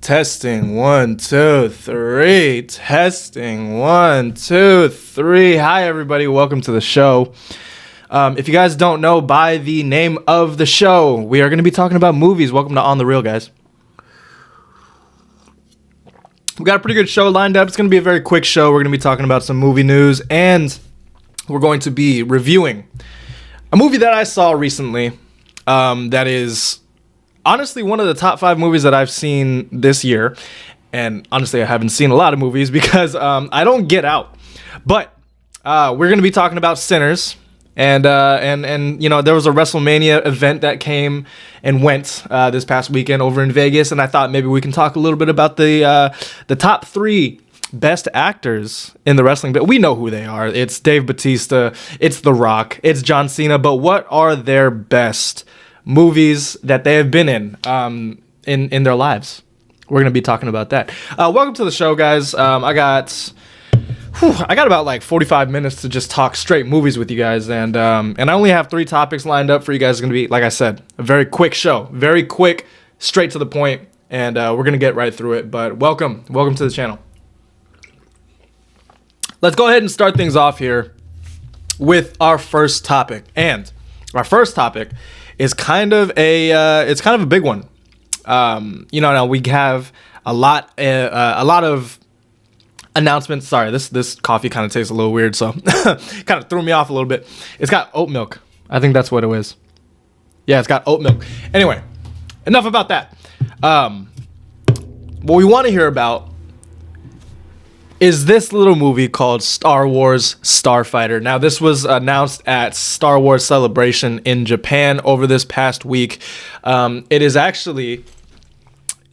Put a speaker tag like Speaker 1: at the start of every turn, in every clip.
Speaker 1: Testing 1 2 3. Testing 1 2 3. Hi everybody, welcome to the show. If you guys don't know by the name of the show, we are going to be talking about movies. Welcome to On the Real, guys. We got a pretty good show lined up. It's going to be a very quick show. We're going to be talking about some movie news, and we're going to be reviewing a movie that I saw recently that is honestly one of the top 5 movies that I've seen this year. And honestly, I haven't seen a lot of movies because I don't get out. But we're going to be talking about Sinners. And you know, there was a WrestleMania event that came and went this past weekend over in Vegas, and I thought maybe we can talk a little bit about the top 3 best actors in the wrestling. But we know who they are. It's Dave Bautista, it's The Rock, it's John Cena. But what are their best movies that they have been in their lives? We're gonna be talking about that. Welcome to the show, guys. I got about like 45 minutes to just talk straight movies with you guys, and I only have 3 topics lined up for you guys. It's gonna be, like I said, a very quick show, very quick, straight to the point, and we're gonna get right through it. But welcome to the channel. Let's go ahead and start things off here with our first topic, and our first topic is kind of a big one. You know, now we have a lot of announcements. Sorry, this coffee kind of tastes a little weird, so kind of threw me off a little bit. It's got oat milk. I think that's what it is. Yeah, it's got oat milk. Anyway, enough about that. What we want to hear about is this little movie called Star Wars Starfighter. Now, this was announced at Star Wars Celebration in Japan over this past week. It is actually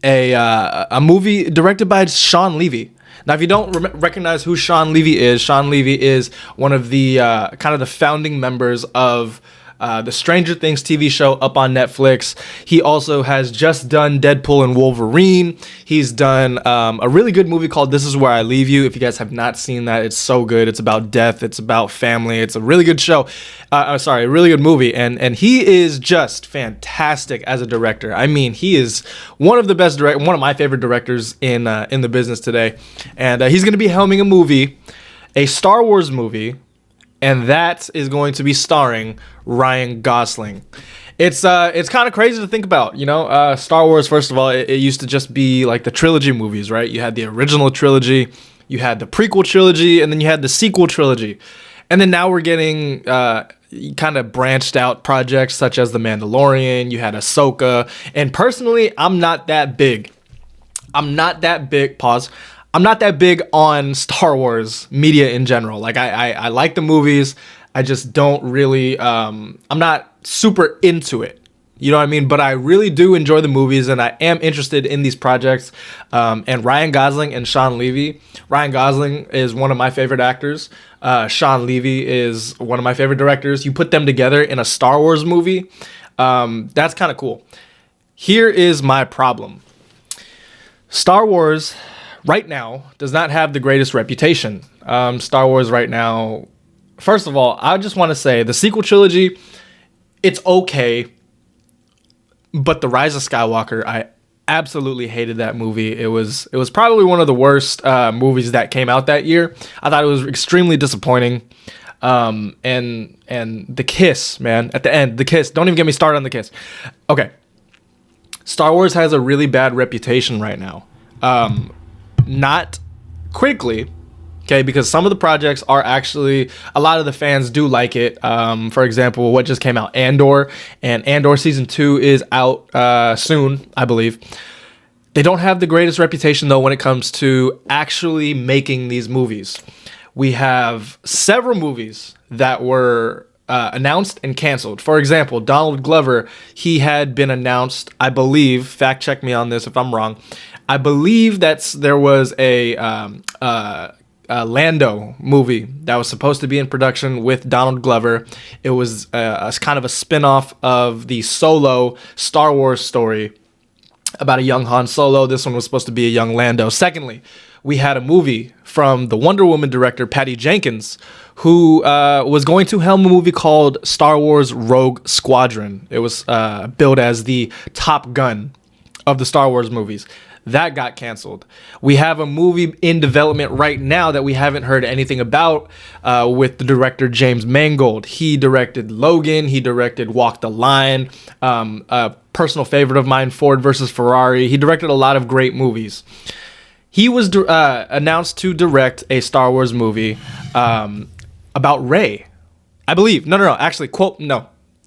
Speaker 1: a movie directed by Shawn Levy. Now, if you don't recognize who Shawn Levy is one of the kind of the founding members of the Stranger Things TV show up on Netflix. He also has just done Deadpool and Wolverine. He's done a really good movie called This Is Where I Leave You. If you guys have not seen that, it's so good. It's about death. It's about family. It's a really good show. A really good movie. And he is just fantastic as a director. I mean, he is one of the best one of my favorite directors in the business today. And he's going to be helming a movie, a Star Wars movie, and that is going to be starring Ryan Gosling. It's kind of crazy to think about, you know. Star Wars, first of all, it used to just be like the trilogy movies, right? You had the original trilogy, you had the prequel trilogy, and then you had the sequel trilogy. And then now we're getting kind of branched out projects such as The Mandalorian. You had Ahsoka. And personally, I'm not that big. I'm not that big on Star Wars media in general. Like, I like the movies. I just don't really, I'm not super into it. You know what I mean? But I really do enjoy the movies, and I am interested in these projects. And Ryan Gosling and Shawn Levy. Ryan Gosling is one of my favorite actors. Shawn Levy is one of my favorite directors. You put them together in a Star Wars movie, that's kind of cool. Here is my problem. Star Wars right now does not have the greatest reputation. Star Wars right now, first of all, I just want to say the sequel trilogy, it's okay, but The Rise of Skywalker, I absolutely hated that movie. It was probably one of the worst movies that came out that year. I thought it was extremely disappointing. And the kiss, man, at the end, the kiss. Don't even get me started on the kiss. Okay, Star Wars has a really bad reputation right now. Not critically, okay, because some of the projects are actually, a lot of the fans do like it. For example, what just came out, Andor, and Andor season 2 is out soon, I believe. They don't have the greatest reputation though when it comes to actually making these movies. We have several movies that were announced and canceled. For example, Donald Glover, he had been announced, I believe, fact check me on this if I'm wrong, I believe there was a Lando movie that was supposed to be in production with Donald Glover. It was a kind of a spin-off of the Solo Star Wars story about a young Han Solo. This one was supposed to be a young Lando. Secondly, we had a movie from the Wonder Woman director, Patty Jenkins, who was going to helm a movie called Star Wars Rogue Squadron. It was billed as the Top Gun of the Star Wars movies. That got canceled. We have a movie in development right now that we haven't heard anything about with the director James Mangold. He directed Logan. He directed Walk the Line, a personal favorite of mine, Ford versus Ferrari. He directed a lot of great movies. He was announced to direct a Star Wars movie about Rey, I believe. No. Actually,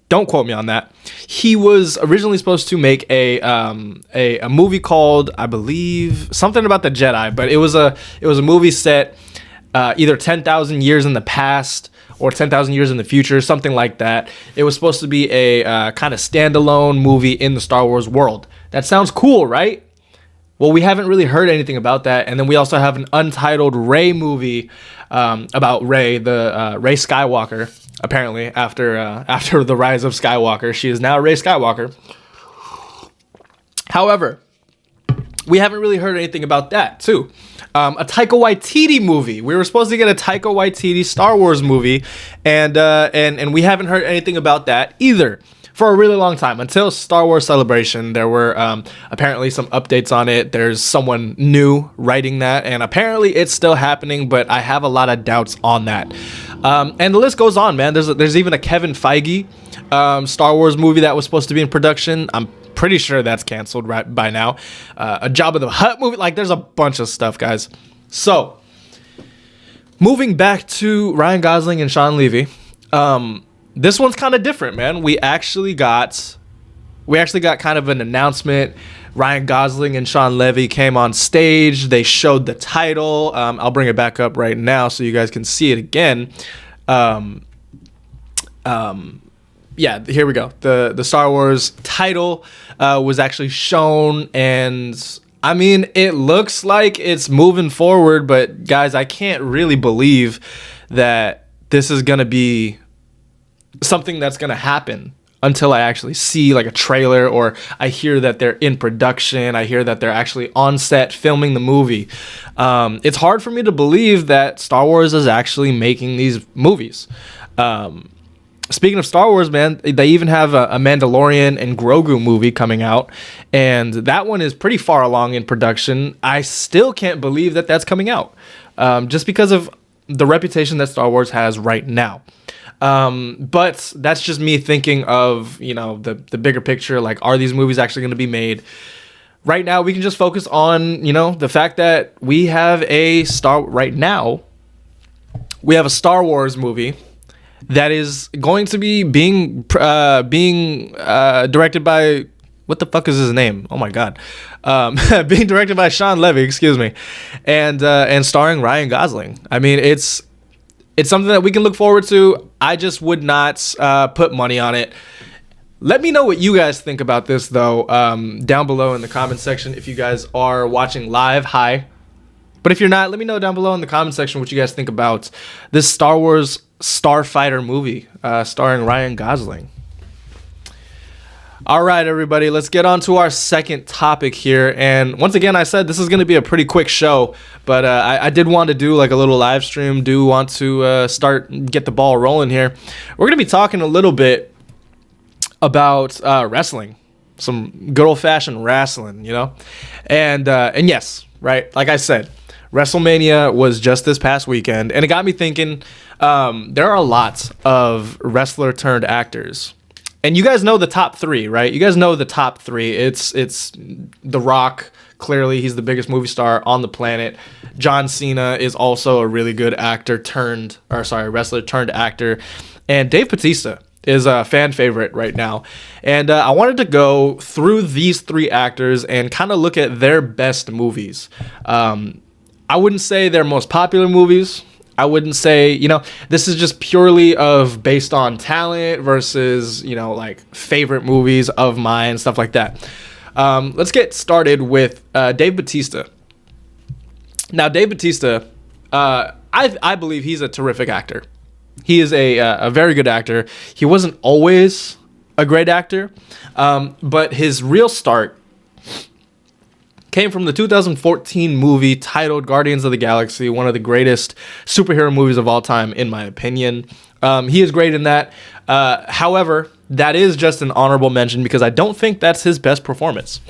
Speaker 1: don't quote me on that. He was originally supposed to make a movie called, I believe, something about the Jedi, but it was a movie set either 10,000 years in the past or 10,000 years in the future, something like that. It was supposed to be a kind of standalone movie in the Star Wars world. That sounds cool, right? Well, we haven't really heard anything about that. And then we also have an untitled Rey movie about Rey, the Rey Skywalker. Apparently, after the rise of Skywalker, she is now Rey Skywalker. However, we haven't really heard anything about that too. A Taika Waititi movie. We were supposed to get a Taika Waititi Star Wars movie, and we haven't heard anything about that either for a really long time. Until Star Wars Celebration, there were apparently some updates on it. There's someone new writing that, and apparently it's still happening, but I have a lot of doubts on that. And the list goes on, man. There's even a Kevin Feige Star Wars movie that was supposed to be in production. I'm pretty sure that's canceled right by now. A Jabba the Hutt movie. Like, there's a bunch of stuff, guys. So, moving back to Ryan Gosling and Sean Levy, this one's kind of different, man. We actually got kind of an announcement. Ryan Gosling and Sean Levy came on stage. They showed the title. I'll bring it back up right now so you guys can see it again. Yeah, here we go. The Star Wars title was actually shown, and I mean, it looks like it's moving forward, but guys, I can't really believe that this is going to be something that's going to happen until I actually see like a trailer, or I hear that they're in production. I hear that they're actually on set filming the movie. It's hard for me to believe that Star Wars is actually making these movies. Speaking of Star Wars, man, they even have a Mandalorian and Grogu movie coming out, and that one is pretty far along in production. I still can't believe that that's coming out, just because of the reputation that Star Wars has right now. But that's just me thinking of, the bigger picture. Like, are these movies actually going to be made? Right now, we can just focus on, the fact that we have a Star Wars movie that is going to be being directed by, what the fuck is his name? Oh my God. Being directed by Sean Levy, excuse me, and starring Ryan Gosling. I mean, it's something that we can look forward to. I just would not put money on it. Let me know what you guys think about this, though, down below in the comment section. If you guys are watching live, hi. But if you're not, let me know down below in the comment section what you guys think about this Star Wars Starfighter movie starring Ryan Gosling. All right, everybody, let's get on to our second topic here. And once again, I said this is going to be a pretty quick show, but I did want to do like a little live stream, want to get the ball rolling here. We're going to be talking a little bit about wrestling, some good old-fashioned wrestling, and yes, right, like I said, WrestleMania was just this past weekend, and it got me thinking, there are lots of wrestler turned actors. And you guys know the top three, right? You guys know the top three. It's The Rock. Clearly, he's the biggest movie star on the planet. John Cena is also a really good wrestler turned actor. And Dave Bautista is a fan favorite right now. And I wanted to go through these three actors and kind of look at their best movies. I wouldn't say their most popular movies. I wouldn't say, this is just purely based on talent versus, like favorite movies of mine, stuff like that. Let's get started with Dave Bautista. Now, Dave Bautista, I believe he's a terrific actor. He is a very good actor. He wasn't always a great actor, but his real start came from the 2014 movie titled Guardians of the Galaxy, one of the greatest superhero movies of all time, in my opinion. He is great in that. However, that is just an honorable mention because I don't think that's his best performance.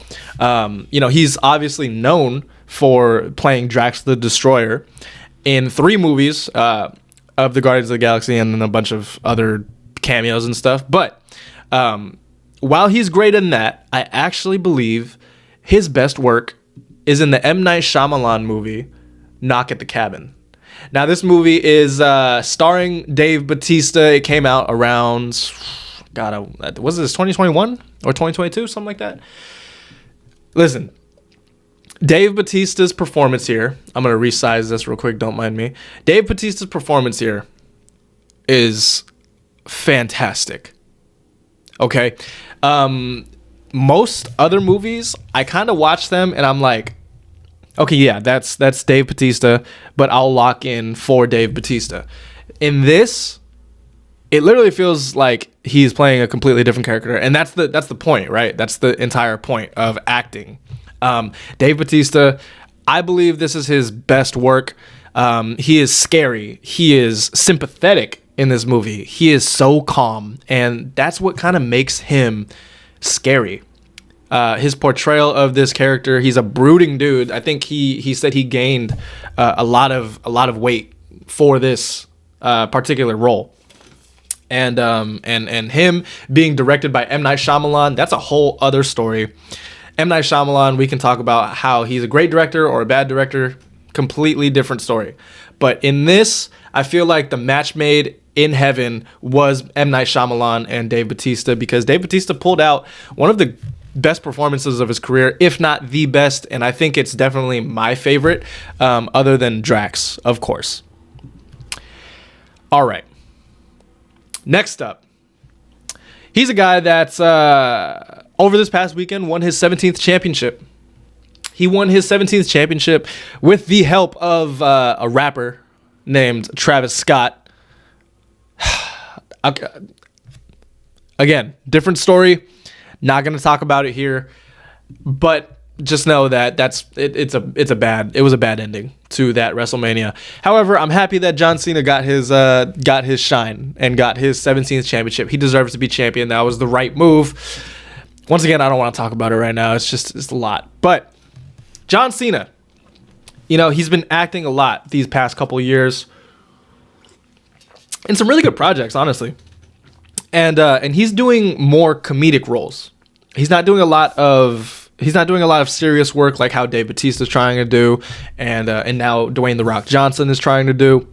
Speaker 1: He's obviously known for playing Drax the Destroyer in 3 movies of the Guardians of the Galaxy and then a bunch of other cameos and stuff. But while he's great in that, I actually believe his best work is in the M. Night Shyamalan movie, Knock at the Cabin. Now, this movie is starring Dave Bautista. It came out around, was this 2021 or 2022? Something like that. Listen, Dave Bautista's performance here, I'm going to resize this real quick, don't mind me. Dave Bautista's performance here is fantastic. Okay? Most other movies, I kind of watch them and I'm like, okay, yeah, that's Dave Bautista, but I'll lock in for Dave Bautista. In this, it literally feels like he's playing a completely different character, and that's the point, right? That's the entire point of acting. Dave Bautista, I believe this is his best work. He is scary. He is sympathetic in this movie. He is so calm, and that's what kind of makes him scary. His portrayal of this character, he's a brooding dude. I think he said he gained a lot of weight for this particular role. And him being directed by M. Night Shyamalan, that's a whole other story. M. Night Shyamalan, we can talk about how he's a great director or a bad director, completely different story. But in this, I feel like the match made in heaven was M. Night Shyamalan and Dave Bautista, because Dave Bautista pulled out one of the best performances of his career, if not the best, and I think it's definitely my favorite, other than Drax, of course. All right. Next up, he's a guy that's over this past weekend won his 17th championship. He won his 17th championship with the help of a rapper named Travis Scott. Again, different story. Not going to talk about it here, but just know that it was a bad ending to that WrestleMania. However, I'm happy that John Cena got his shine and got his 17th championship. He deserves to be champion. That was the right move. Once again, I don't want to talk about it right now. It's a lot. But John Cena, he's been acting a lot these past couple years in some really good projects, honestly. And he's doing more comedic roles. He's not doing a lot of serious work like how Dave Bautista is trying to do, and now Dwayne The Rock Johnson is trying to do.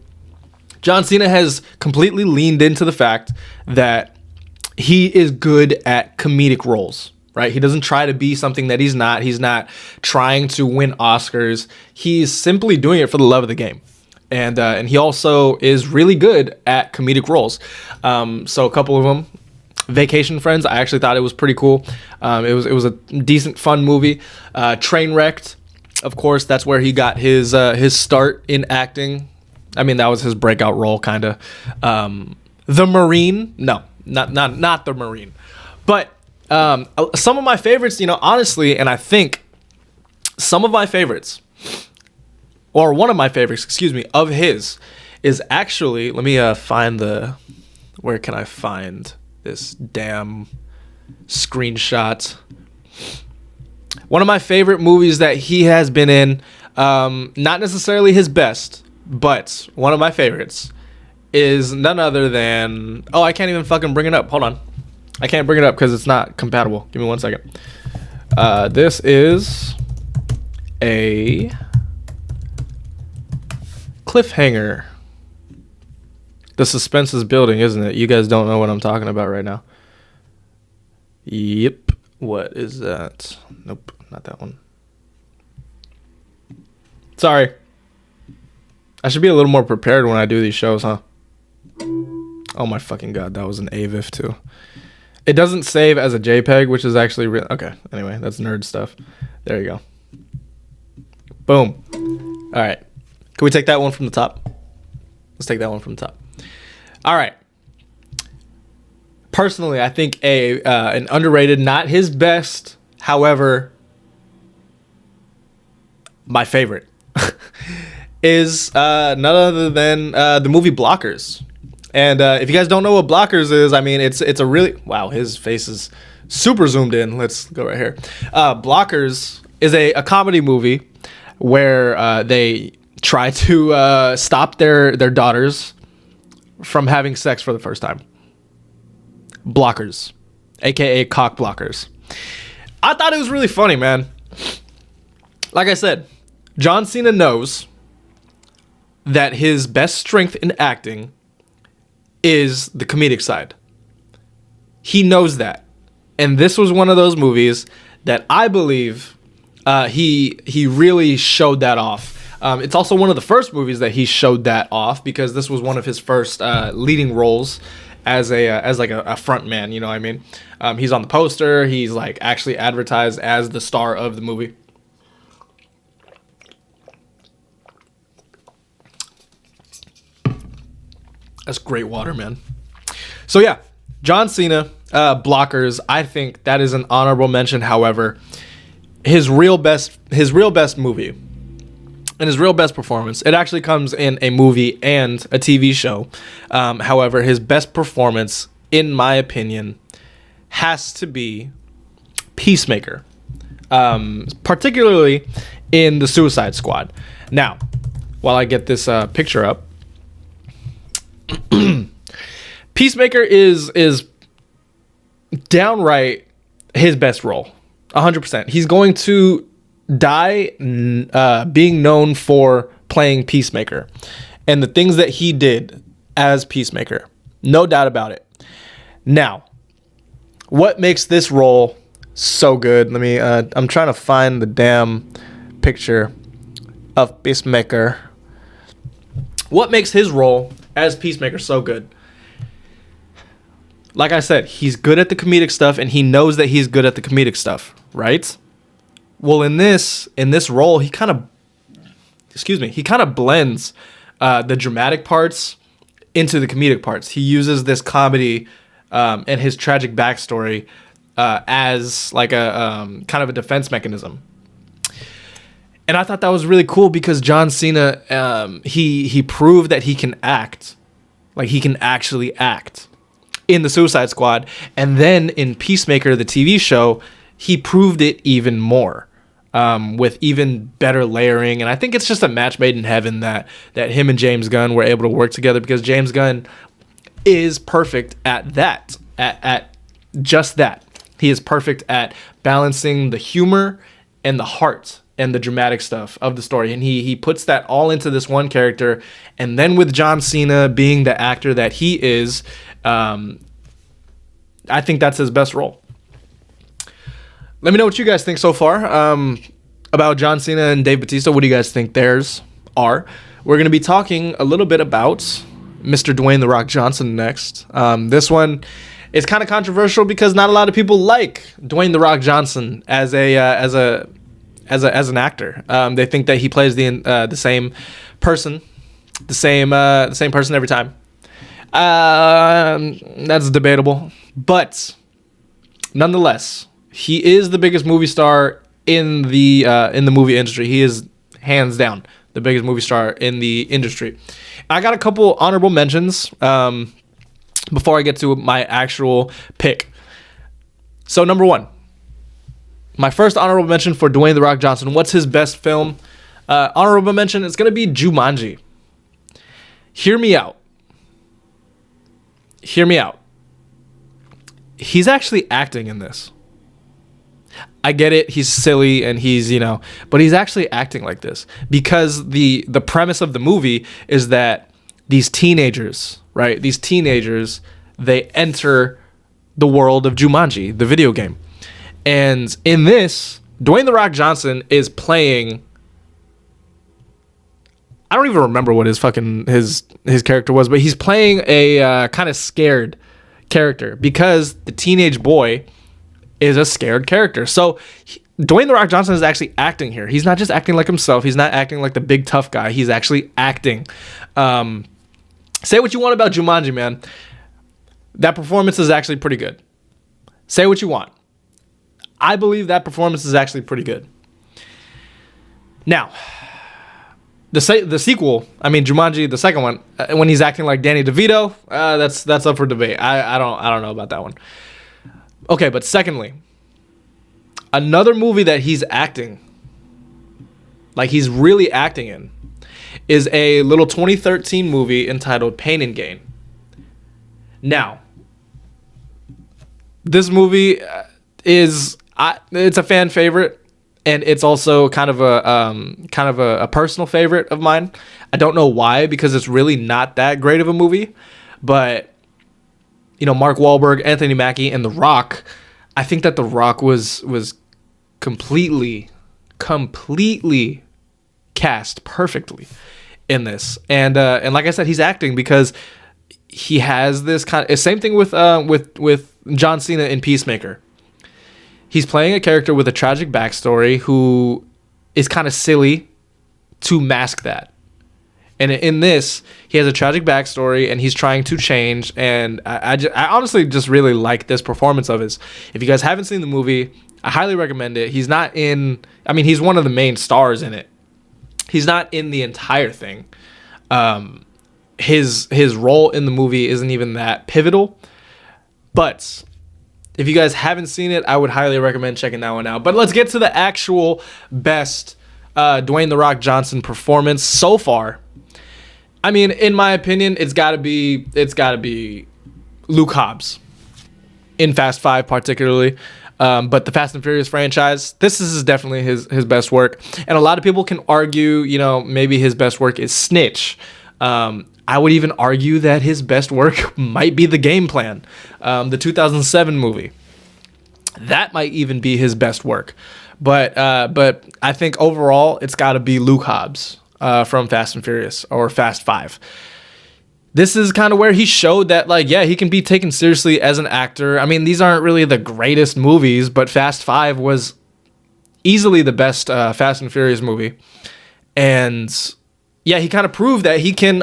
Speaker 1: John Cena has completely leaned into the fact that he is good at comedic roles, right? He doesn't try to be something that he's not. He's not trying to win Oscars. He's simply doing it for the love of the game. And he also is really good at comedic roles. So a couple of them, Vacation Friends, I actually thought it was pretty cool. It was a decent, fun movie. Trainwrecked, of course, that's where he got his start in acting. I mean, that was his breakout role, kind of. The Marine, no, not The Marine, but some of my favorites, honestly, and I think some of my favorites, or one of my favorites, of his, is actually, let me find where can I find this damn screenshot? One of my favorite movies that he has been in, not necessarily his best, but one of my favorites, is none other than, I can't even fucking bring it up. Hold on. I can't bring it up because it's not compatible. Give me 1 second. This is a cliffhanger. The suspense is building, isn't it? You guys don't know what I'm talking about right now. Yep. What is that? Nope, not that one. Sorry. I should be a little more prepared when I do these shows, huh? Oh my fucking god, that was an AVIF too. It doesn't save as a JPEG, which is actually real. Okay, anyway, that's nerd stuff. There you go. Boom. All right. Can we take that one from the top? Let's take that one from the top. All right. Personally, I think an underrated, not his best, however, my favorite, is none other than the movie Blockers. And if you guys don't know what Blockers is, I mean, it's a really... Wow, his face is super zoomed in. Let's go right here. Blockers is a comedy movie where they try to stop their daughters from having sex for the first time. Blockers, aka cock blockers. I thought it was really funny, man. Like I said, John Cena knows that his best strength in acting is the comedic side. He knows that. And this was one of those movies that I believe he really showed that off. It's also one of the first movies that he showed that off, because this was one of his first leading roles as a front man, you know what I mean? He's on the poster. He's like actually advertised as the star of the movie. That's great water, man. So yeah, John Cena, Blockers. I think that is an honorable mention. However, his real best movie and his real best performance, it actually comes in a movie and a TV show. However, his best performance, in my opinion, has to be Peacemaker, particularly in the Suicide Squad. Now, while I get this picture up, Peacemaker is downright his best role, 100%. He's going to die being known for playing Peacemaker and the things that he did as Peacemaker, no doubt about it. Now, what makes this role so good? Let me I'm trying to find the damn picture of Peacemaker. What makes his role as Peacemaker so good? Like I said, he's good at the comedic stuff, and he knows that he's good at the comedic stuff, right? Well, in this role, he kind of blends the dramatic parts into the comedic parts. He uses this comedy and his tragic backstory as like a kind of a defense mechanism. And I thought that was really cool, because John Cena, he proved that he can act, like he can actually act in the Suicide Squad. And then in Peacemaker, the TV show, he proved it even more, with even better layering. And I think it's just a match made in heaven that him and James Gunn were able to work together, because James Gunn is perfect at that, at just that. He is perfect at balancing the humor and the heart and the dramatic stuff of the story. And he puts that all into this one character. And then with John Cena being the actor that he is, I think that's his best role. Let me know what you guys think so far about John Cena and Dave Bautista. What do you guys think theirs are? We're going to be talking a little bit about Mr. Dwayne "The Rock" Johnson next. This one is kind of controversial, because not a lot of people like Dwayne "The Rock" Johnson as an actor. They think that he plays the same person, the same person every time. That's debatable, but nonetheless, he is the biggest movie star in the movie industry. He is hands down the biggest movie star in the industry. I got a couple honorable mentions before I get to my actual pick. So number one, my first honorable mention for Dwayne "The Rock" Johnson. What's his best film? Honorable mention, it's going to be Jumanji. Hear me out. Hear me out. He's actually acting in this. I get it. He's silly and he's, but he's actually acting like this, because the premise of the movie is that these teenagers, right? These teenagers, they enter the world of Jumanji, the video game. And in this, Dwayne "The Rock" Johnson is playing, I don't even remember what his character was, but he's playing a kind of scared character, because the teenage boy is a scared character. So Dwayne "The Rock" Johnson is actually acting here. He's not just acting like himself. He's not acting like the big tough guy. He's actually acting. Say what you want about Jumanji, man. That performance is actually pretty good. Say what you want. I believe that performance is actually pretty good. Now, the sequel, I mean Jumanji, the second one, when he's acting like Danny DeVito, that's up for debate. I don't know about that one. Okay, but secondly, another movie that he's acting, like he's really acting in, is a little 2013 movie entitled Pain and Gain. Now, this movie it's a fan favorite. And it's also kind of a personal favorite of mine. I don't know why, because it's really not that great of a movie. But, you know, Mark Wahlberg, Anthony Mackie, and The Rock, I think that The Rock was completely cast perfectly in this. And like I said, he's acting because he has this kind of same thing with John Cena in Peacemaker. He's playing a character with a tragic backstory who is kind of silly to mask that. And in this, he has a tragic backstory and he's trying to change. And I honestly just really like this performance of his. If you guys haven't seen the movie, I highly recommend it. He's not in, I mean, he's one of the main stars in it. He's not in the entire thing. His role in the movie isn't even that pivotal. But if you guys haven't seen it, I would highly recommend checking that one out. But let's get to the actual best Dwayne "The Rock" Johnson performance so far. I mean, in my opinion, it's got to be Luke Hobbs in Fast 5 particularly. But the Fast and Furious franchise, this is definitely his best work. And a lot of people can argue, you know, maybe his best work is Snitch. I would even argue that his best work might be The Game Plan, the 2007 movie. That might even be his best work. But I think overall, it's got to be Luke Hobbs from Fast and Furious or Fast 5. This is kind of where he showed that, like, yeah, he can be taken seriously as an actor. I mean, these aren't really the greatest movies, but Fast 5 was easily the best Fast and Furious movie. And yeah, he kind of proved that he can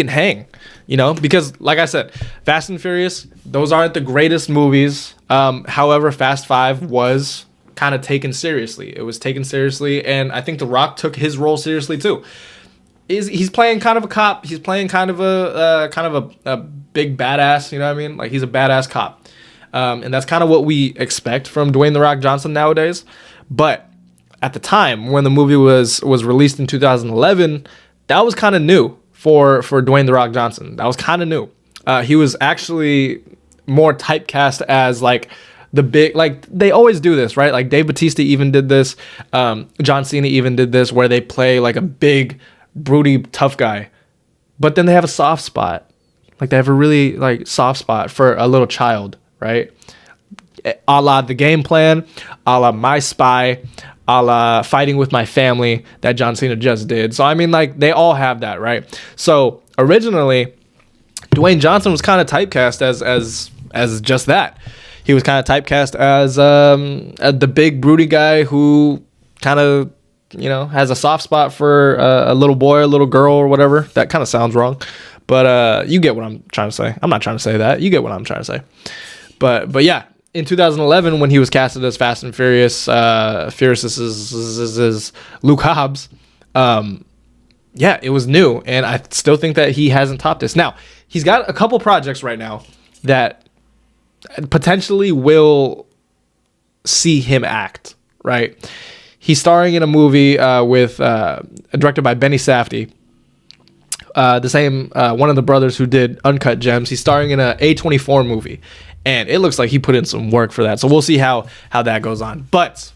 Speaker 1: hang, you know, because like I said, Fast and Furious, those aren't the greatest movies. However, Fast 5 was kind of taken seriously. It was taken seriously, and I think The Rock took his role seriously too. He's playing kind of a cop. He's playing kind of a big badass, you know what I mean? Like, he's a badass cop. And that's kind of what we expect from Dwayne "The Rock" Johnson nowadays. But at the time when the movie was released in 2011, that was kind of new for Dwayne "The Rock" Johnson. That was kind of new. He was actually more typecast as like the big, like they always do this, right? Like Dave Bautista even did this. John Cena even did this, where they play like a big, broody, tough guy, but then they have a soft spot. Like they have a really like soft spot for a little child, right? A la The Game Plan, a la My Spy, a la Fighting with My Family that John Cena just did. So I mean, like, they all have that, right? So originally, Dwayne Johnson was kind of typecast as just that. He was kind of typecast as the big broody guy who kind of, you know, has a soft spot for a little boy, a little girl, or whatever. That kind of sounds wrong, but you get what I'm trying to say. I'm not trying to say that. You get what I'm trying to say. But yeah, in 2011, when he was casted as Fast and Furious, is Luke Hobbs. Yeah, it was new, and I still think that he hasn't topped this. Now, he's got a couple projects right now that potentially will see him act, right? He's starring in a movie directed by Benny Safdie, the same one of the brothers who did Uncut Gems. He's starring in a A24 movie, and it looks like he put in some work for that. So we'll see how that goes on. But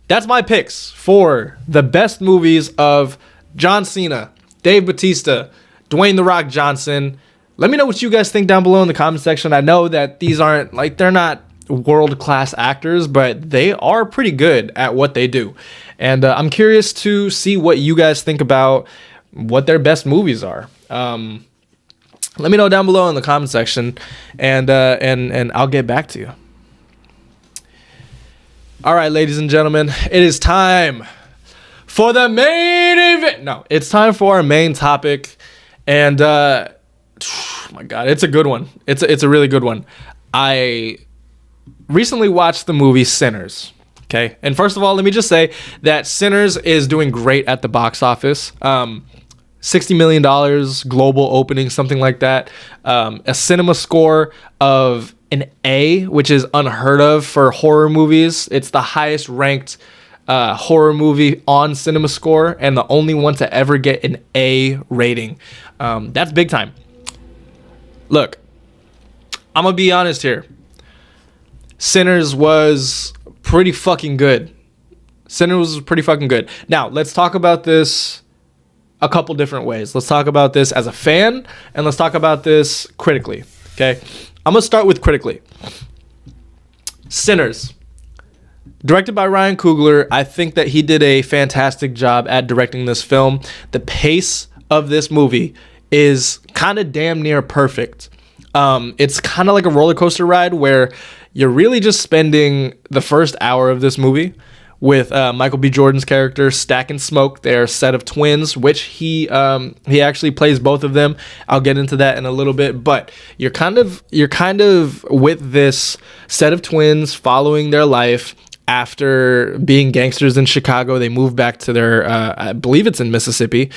Speaker 1: that's my picks for the best movies of John Cena, Dave Bautista, Dwayne "The Rock" Johnson. Let me know what you guys think down below in the comment section. I know that these aren't, like, they're not world-class actors, but they are pretty good at what they do. And I'm curious to see what you guys think about what their best movies are. Let me know down below in the comment section, and I'll get back to you. All right, ladies and gentlemen, it is time for the main event. No, it's time for our main topic, and oh my God, it's a good one. It's a really good one. I recently watched the movie Sinners. Okay. And first of all, let me just say that Sinners is doing great at the box office. $60 million global opening, something like that. A cinema score of an A, which is unheard of for horror movies. It's the highest ranked horror movie on cinema score and the only one to ever get an A rating. That's big time. Look, I'm going to be honest here. Sinners was pretty fucking good. Sinners was pretty fucking good. Now, let's talk about this a couple different ways. Let's talk about this as a fan, and let's talk about this critically. Okay? I'm going to start with critically. Sinners. Directed by Ryan Coogler, I think that he did a fantastic job at directing this film. The pace of this movie is kind of damn near perfect. It's kind of like a roller coaster ride where you're really just spending the first hour of this movie with Michael B. Jordan's character Stack and Smoke, their set of twins, which he actually plays both of them. I'll get into that in a little bit, but you're kind of with this set of twins following their life after being gangsters in Chicago. They move back to their I believe it's in Mississippi.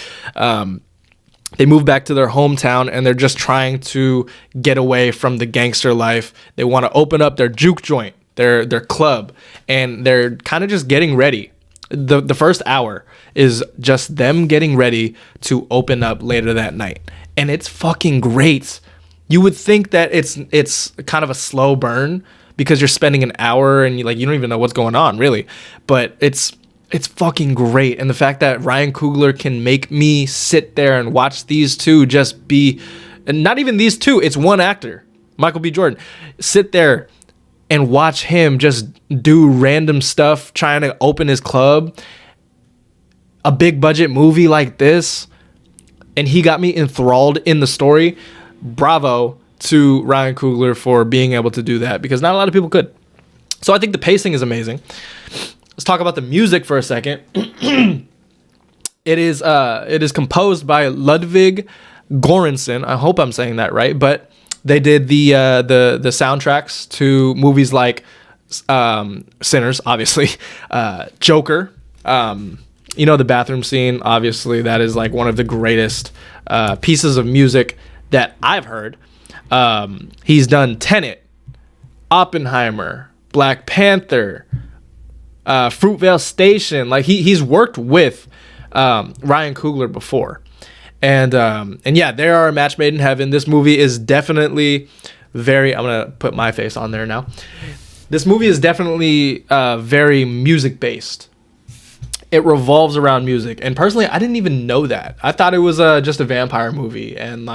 Speaker 1: They move back to their hometown and they're just trying to get away from the gangster life. They want to open up their juke joint, their club, and they're kind of just getting ready. The first hour is just them getting ready to open up later that night. And it's fucking great. You would think that it's kind of a slow burn because you're spending an hour and you don't even know what's going on really. But it's fucking great. And the fact that Ryan Coogler can make me sit there and watch these two just be, and not even these two, it's one actor, Michael B. Jordan, sit there and watch him just do random stuff trying to open his club, a big budget movie like this, and he got me enthralled in the story. Bravo to Ryan Coogler for being able to do that, because not a lot of people could. So I think the pacing is amazing. Let's talk about the music for a second. It is composed by Ludwig Göransson. I hope I'm saying that right, but they did the soundtracks to movies like Sinners, obviously, Joker. The bathroom scene. Obviously, that is like one of the greatest pieces of music that I've heard. He's done Tenet, Oppenheimer, Black Panther, Fruitvale Station. Like he's worked with Ryan Coogler before, and yeah, they are a match made in heaven. This movie is definitely I'm gonna put my face on there now. This movie is definitely very music based. It revolves around music, and personally, I didn't even know that. I thought it was just a vampire movie, and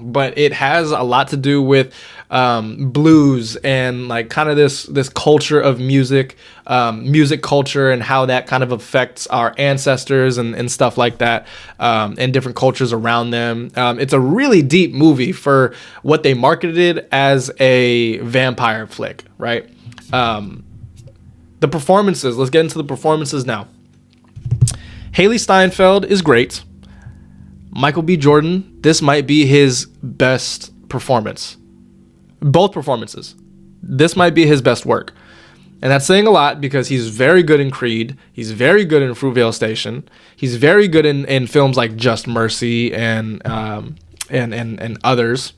Speaker 1: but it has a lot to do with blues and like kind of this culture of music culture, and how that kind of affects our ancestors and stuff like that, and different cultures around them. It's a really deep movie for what they marketed as a vampire flick, right? The performances, let's get into the performances now. Haley Steinfeld is great. Michael B. Jordan, this might be his best performance. Both performances. This might be his best work. And that's saying a lot, because he's very good in Creed. He's very good in Fruitvale Station. He's very good in films like Just Mercy and others.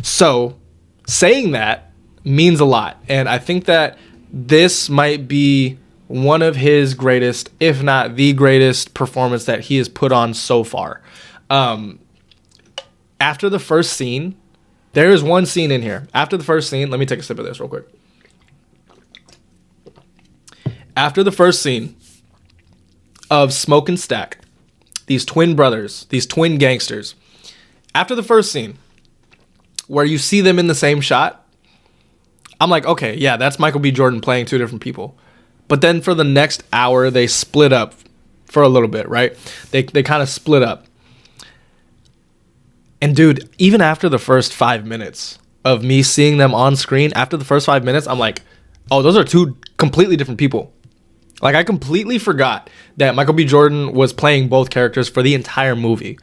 Speaker 1: So saying that means a lot. And I think that this might be one of his greatest, if not the greatest performance that he has put on so far. After the first scene, there is one scene in here. After the first scene, let me take a sip of this real quick. After the first scene of Smoke and Stack, these twin brothers, these twin gangsters, after the first scene where you see them in the same shot, I'm like, okay, yeah, that's Michael B. Jordan playing two different people. But then for the next hour, they split up for a little bit, right? They kind of split up. And dude, even after the first 5 minutes of me seeing them on screen, after the first 5 minutes, I'm like, oh, those are two completely different people. Like, I completely forgot that Michael B. Jordan was playing both characters for the entire movie.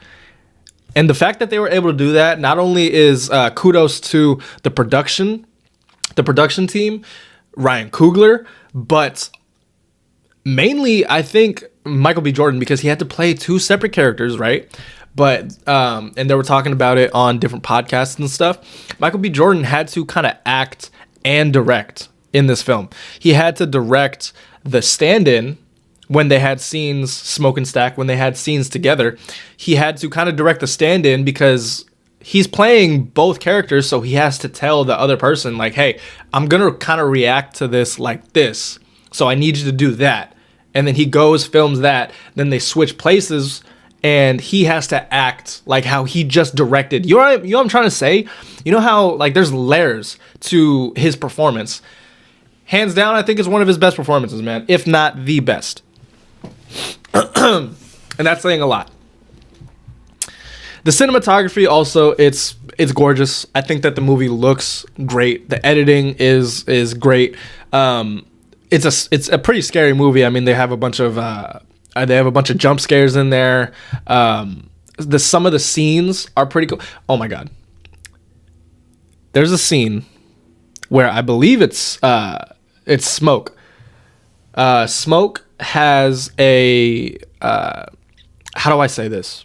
Speaker 1: And the fact that they were able to do that not only is kudos to the production team, Ryan Coogler, but Mainly, I think Michael B. Jordan, because he had to play two separate characters, right? But and they were talking about it on different podcasts and stuff. Michael B. Jordan had to kind of act and direct in this film. He had to direct the stand-in when they had scenes, Smoke and Stack, when they had scenes together. He had to kind of direct the stand-in because he's playing both characters, so he has to tell the other person, like, hey, I'm going to kind of react to this like this, so I need you to do that. And then he goes, films that, then they switch places, and he has to act like how he just directed. You know what I'm trying to say? You know how, like, there's layers to his performance. Hands down, I think it's one of his best performances, man, if not the best. And that's saying a lot. The cinematography also, it's gorgeous. I think that the movie looks great. The editing is great. It's a pretty scary movie. I mean, they have a bunch of jump scares in there. Some of the scenes are pretty cool. Oh my god. There's a scene where I believe it's Smoke. Smoke has a how do I say this?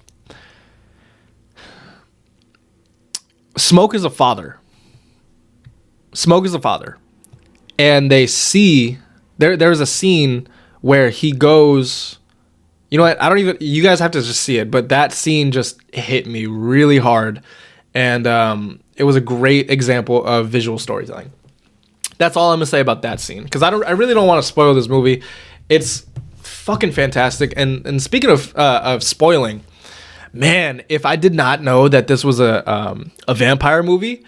Speaker 1: Smoke is a father. And they see there's a scene where he goes, you know what? You guys have to just see it, but that scene just hit me really hard. And it was a great example of visual storytelling. That's all I'm gonna say about that scene, because I really don't want to spoil this movie. It's fucking fantastic. And speaking of spoiling, man, if I did not know that this was a vampire movie,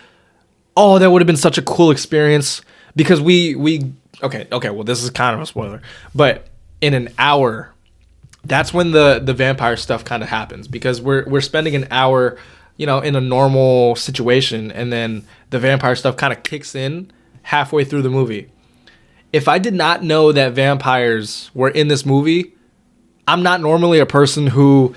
Speaker 1: oh, that would have been such a cool experience. Because okay, well, this is kind of a spoiler, but in an hour, that's when the vampire stuff kind of happens, because we're spending an hour, in a normal situation, and then the vampire stuff kind of kicks in halfway through the movie. If I did not know that vampires were in this movie, I'm not normally a person who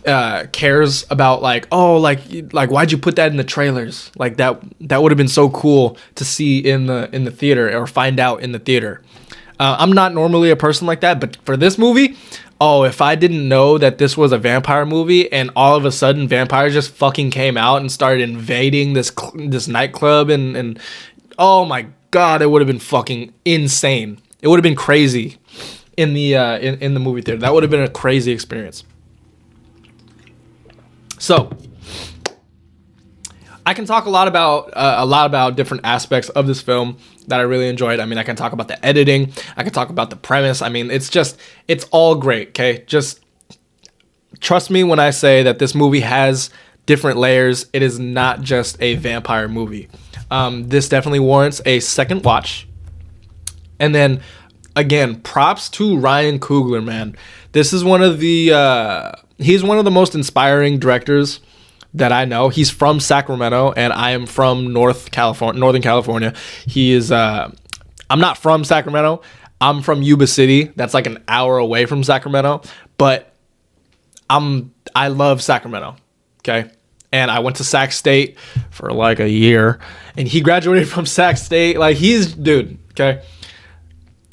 Speaker 1: cares about like why'd you put that in the trailers? Like that would have been so cool to see in the theater, or find out in the theater. I'm not normally a person like that, but for this movie, if I didn't know that this was a vampire movie and all of a sudden vampires just fucking came out and started invading this nightclub and oh my god, it would have been fucking insane. It would have been crazy in the in the movie theater. That would have been a crazy experience. So, I can talk a lot about different aspects of this film that I really enjoyed. I mean, I can talk about the editing. I can talk about the premise. I mean, it's all great, okay? Just trust me when I say that this movie has different layers. It is not just a vampire movie. This definitely warrants a second watch. And then, again, props to Ryan Coogler, man. This is he's one of the most inspiring directors that I know. He's from Sacramento, and I am from Northern California. He is, I'm not from Sacramento. I'm from Yuba City. That's like an hour away from Sacramento, but I love Sacramento. Okay. And I went to Sac State for like a year, and he graduated from Sac State. Like, dude. Okay.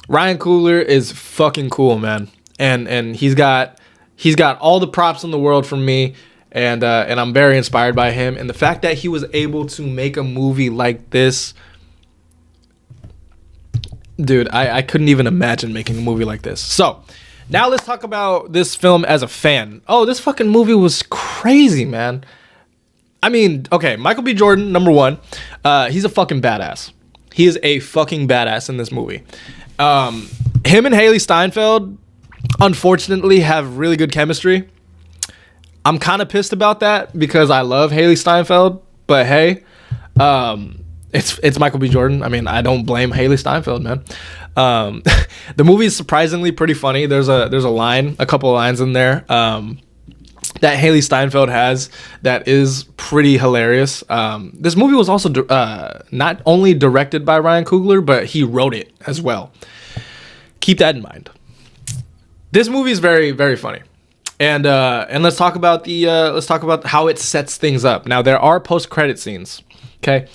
Speaker 1: Ryan Coogler is fucking cool, man. And he's got all the props in the world from me, and I'm very inspired by him. And the fact that he was able to make a movie like this, dude, I couldn't even imagine making a movie like this. So now let's talk about this film as a fan. Oh, this fucking movie was crazy, man. I mean, okay, Michael B. Jordan, number one, he's a fucking badass. He is a fucking badass in this movie. Him and Haley Steinfeld, unfortunately, have really good chemistry. I'm kind of pissed about that because I love Haley Steinfeld, but hey, it's Michael B. Jordan. I mean, I don't blame Haley Steinfeld, man. The movie is surprisingly pretty funny. There's a couple of lines in there that Haley Steinfeld has that is pretty hilarious. This movie was also not only directed by Ryan Coogler, but he wrote it as well. Keep that in mind. This movie is very, very funny, and let's talk about how it sets things up. Now, there are post-credit scenes. Okay,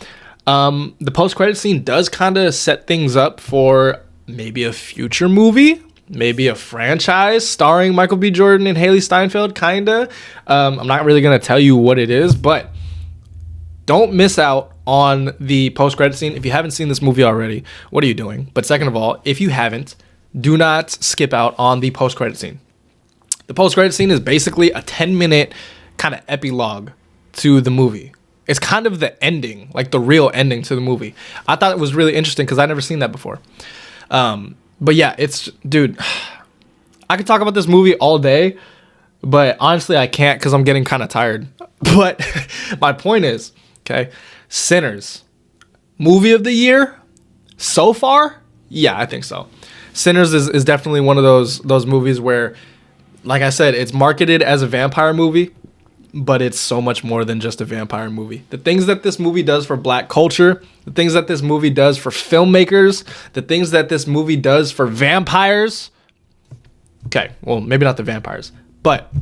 Speaker 1: the post-credit scene does kind of set things up for maybe a future movie. maybe a franchise starring Michael B. Jordan and Haley Steinfeld, kinda. I'm not really gonna tell you what it is, but don't miss out on the post-credit scene. If you haven't seen this movie already, what are you doing? But second of all, if you haven't, do not skip out on the post-credit scene. The post-credit scene is basically a 10-minute kind of epilogue to the movie. It's kind of the ending, like the real ending to the movie. I thought it was really interesting because I'd never seen that before. But yeah, dude, I could talk about this movie all day, but honestly, I can't because I'm getting kind of tired. But my point is, okay, Sinners, movie of the year so far? Yeah, I think so. Sinners is definitely one of those movies where, like I said, it's marketed as a vampire movie, but it's so much more than just a vampire movie. The things that this movie does for black culture, the things that this movie does for filmmakers, the things that this movie does for vampires. Okay, well, maybe not the vampires, but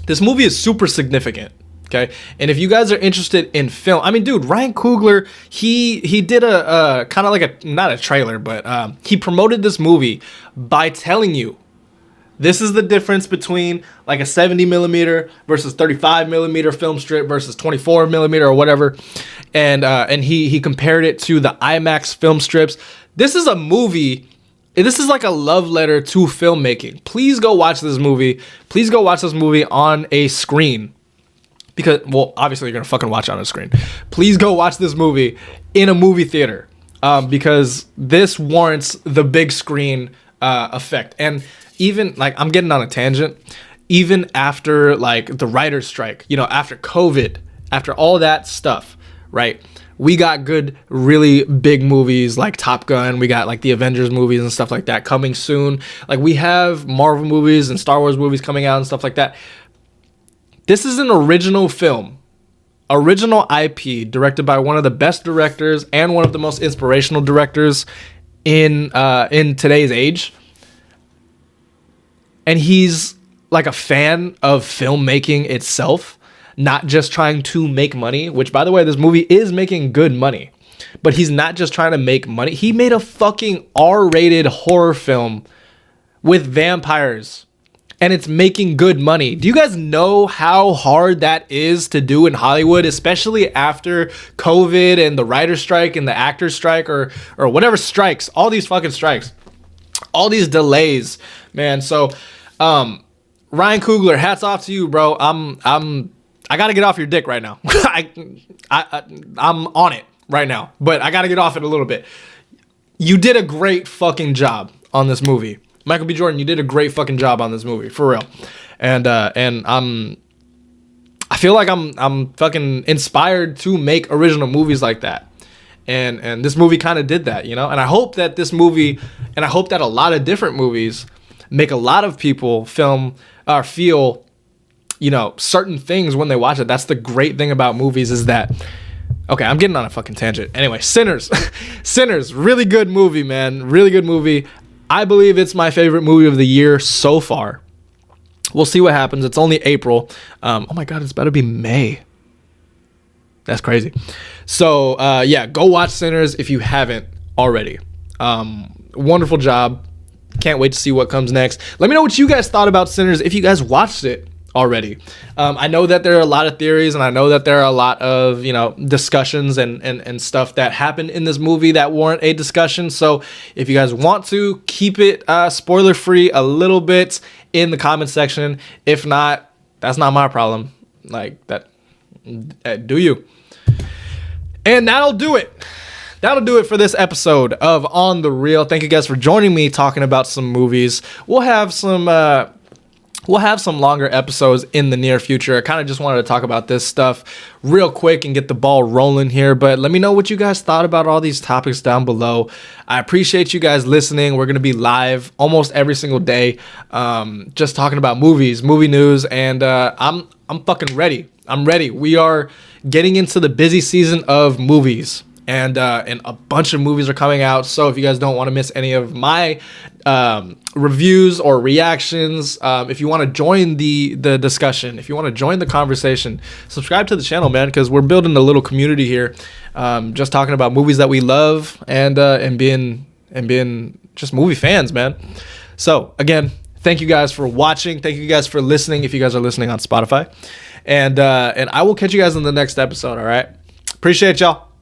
Speaker 1: this movie is super significant. Okay, and if you guys are interested in film, I mean, dude, Ryan Coogler, he did a kind of like not a trailer, but he promoted this movie by telling you this is the difference between like a 70 millimeter versus 35 millimeter film strip versus 24 millimeter or whatever, and he compared it to the IMAX film strips. This is a movie. This is like a love letter to filmmaking. Please go watch this movie. Please go watch this movie on a screen. Because, well, obviously you're going to fucking watch it on a screen. Please go watch this movie in a movie theater. Because this warrants the big screen effect. And even, like, I'm getting on a tangent. Even after, like, the writer's strike, you know, after COVID, after all that stuff, right? We got good, really big movies like Top Gun. We got, like, the Avengers movies and stuff like that coming soon. Like, we have Marvel movies and Star Wars movies coming out and stuff like that. This is an original film, original IP, directed by one of the best directors and one of the most inspirational directors in today's age. And he's like a fan of filmmaking itself, not just trying to make money, which, by the way, this movie is making good money. But he's not just trying to make money. He made a fucking R-rated horror film with vampires. And it's making good money. Do you guys know how hard that is to do in Hollywood, especially after COVID and the writer's strike and the actor's strike or whatever strikes, all these fucking strikes, all these delays, man. So, Ryan Coogler, hats off to you, bro. I gotta get off your dick right now. I'm on it right now, but I gotta get off it a little bit. You did a great fucking job on this movie. Michael B. Jordan, you did a great fucking job on this movie, for real. And I feel like I'm fucking inspired to make original movies like that. And this movie kind of did that, you know? And I hope that this movie, and I hope that a lot of different movies make a lot of people feel, you know, certain things when they watch it. That's the great thing about movies is that, okay, I'm getting on a fucking tangent. Anyway, Sinners. Sinners, really good movie, man. Really good movie. I believe it's my favorite movie of the year so far. We'll see what happens. It's only April. Oh my God, it's about to be May. That's crazy. So, yeah, go watch Sinners if you haven't already. Wonderful job. Can't wait to see what comes next. Let me know what you guys thought about Sinners if you guys watched it already. I know that there are a lot of theories, and I know that there are a lot of, you know, discussions and stuff that happened in this movie that warrant a discussion. So if you guys want to, keep it spoiler free a little bit in the comment section. If not, that's not my problem. Like that, do you? And that'll do it. That'll do it for this episode of On The Real. Thank you guys for joining me talking about some movies. We'll have some longer episodes in the near future. I kind of just wanted to talk about this stuff real quick and get the ball rolling here. But let me know what you guys thought about all these topics down below. I appreciate you guys listening. We're going to be live almost every single day, just talking about movies, movie news, and I'm fucking ready. I'm ready. We are getting into the busy season of movies. And a bunch of movies are coming out. So if you guys don't want to miss any of my reviews or reactions, if you want to join the discussion, if you want to join the conversation, subscribe to the channel, man, because we're building a little community here, just talking about movies that we love and being just movie fans, man. So again, thank you guys for watching. Thank you guys for listening. If you guys are listening on Spotify, and I will catch you guys in the next episode. All right. Appreciate y'all.